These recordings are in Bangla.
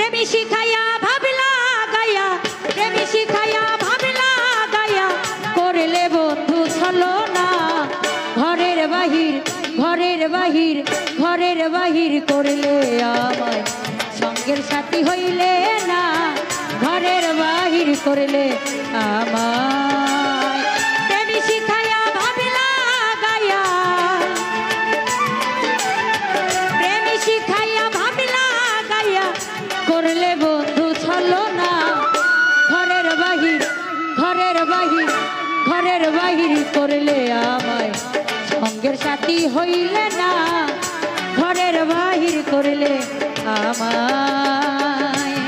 প্রেমী শিখাইয়া ভাবলা গায়া, প্রেমী শিখাইয়া ভাবলা গায়া, করলে বন্ধু ছলো না। ঘরের বাহির, ঘরের বাহির, ঘরের বাহির করলে আমায়, সঙ্গের সাথী হইলে না। ঘরের বাহির করলে আমায়, প্রেমী শিখাইয়া ভাবলা গায়া, প্রেমী শিখাইয়া ভাবলা গায়া, করলে বন্ধু ছলো না। ঘরের বাহির, ঘরের বাহির, ঘরের বাহির করলে আমায়, সঙ্গের সাথী হইলে না। ঘরের বাহির করলে আমায়।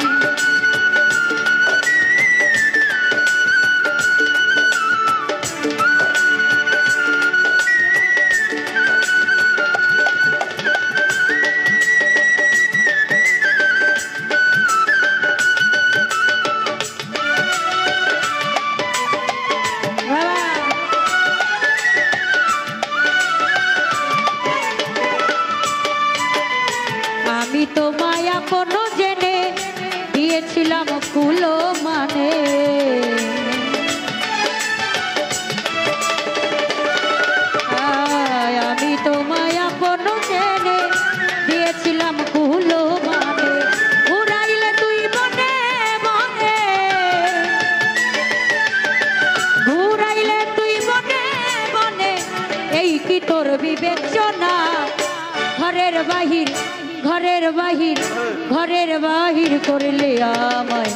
আমি তোমায় আপন জেনে দিয়েছিলাম কুলো মানে, আমি তোমায় আপন জেনে দিয়েছিলাম কুলো মানে। ঘুরাইলে তুই বনে বনে, ঘুরাইলে তুই বনে বনে, এই কি তোর বিবেচনা। ঘরের বাহির, ঘরের বাহির, ঘরের বাহির করলে আমায়,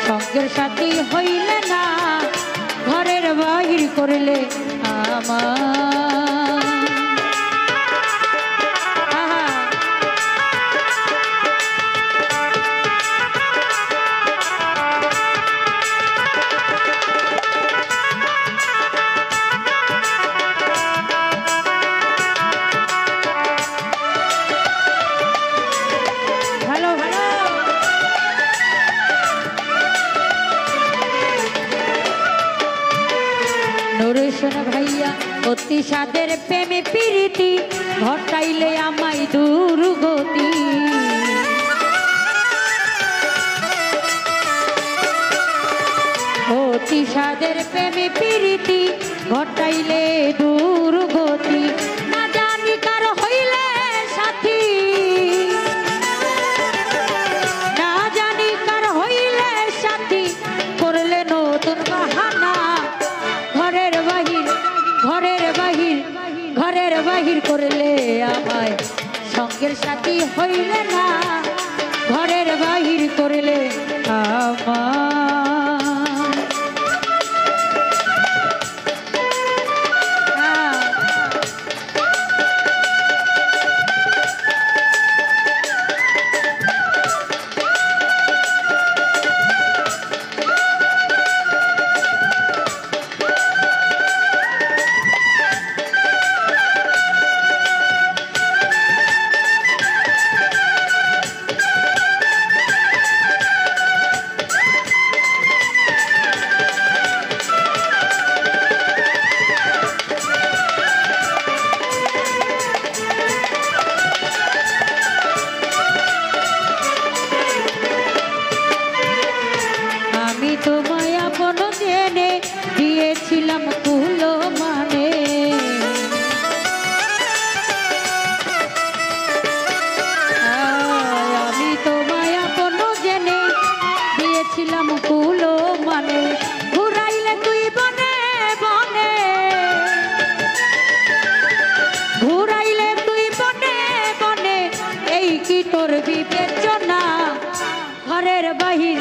সঙ্গের সাথী হইলে না। ঘরের বাহির করলে আমায়। নরেশন ভাইয়া অতি সাদের প্রেমে প্রীতি, ঘটাইলে আমায় দুর্গতি। অতি সাদের প্রেমে প্রীতি, ঘটাইলে দুর্গতি। না জানি কার হইলে সাথী, না জানি কার হইলে সাথী, করলে নতুন বাহানা। ঘরের বাহির, ঘরের বাহির, ঘরের বাহির করলে আমায়, সঙ্গের সাথী হইলে না। ঘরের বাহির করলে আমায়। তোমায় আপন জেনে দিয়েছিলাম কুলো মানে, আমি তোমায় আপন জেনে দিয়েছিলাম কুলো মানে। ঘুরাইলে তুই বনে বনে, ঘুরাইলে তুই বনে বনে, এই কি তোর বিবেচনা। ঘরের বাহির,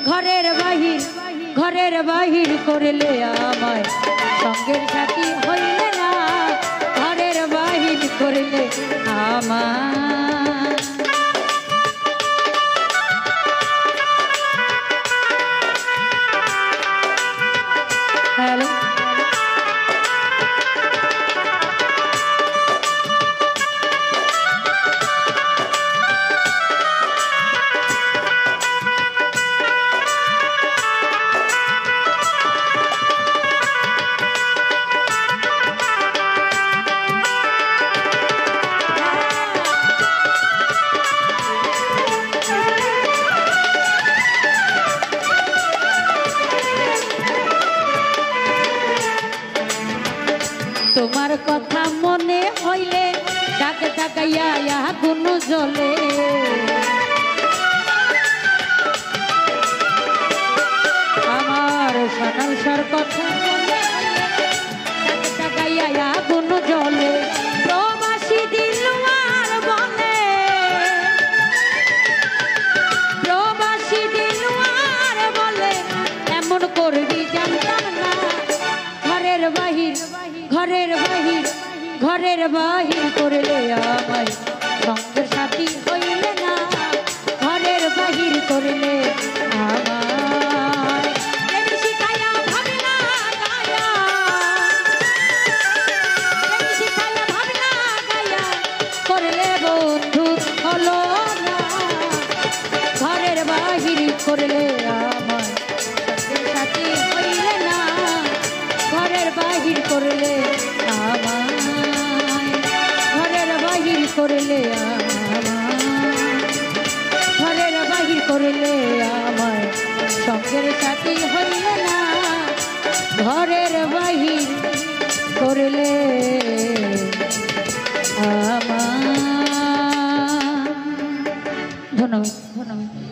ঘরের বাহির, ঘরের বাহির করলে আমায়, সঙ্গের সাথী হইলে না। ঘরের বাহির করলে আমায়। হ্যালো, ঘরের বাহির করলে আমায় সঙ্গের সাথী হইলে না ঘরের বাহির করলে আমায় প্রেম শিখায়া ভাবনা গায়া প্রেম শিখায়া ভাবনা গায়া করলে বন্ধু হলো না ঘরের বাহির করলে আমায় সঙ্গের সাথী হইলে না ঘরের বাহির করলে আমায় ঘরের বাহির করলে আমায় ঘরের বাহির করলে আমায় সঙ্গের সাথী হইলে না ঘরের বাহির করলে আমায় ধন্যবাদ ধন্যবাদ।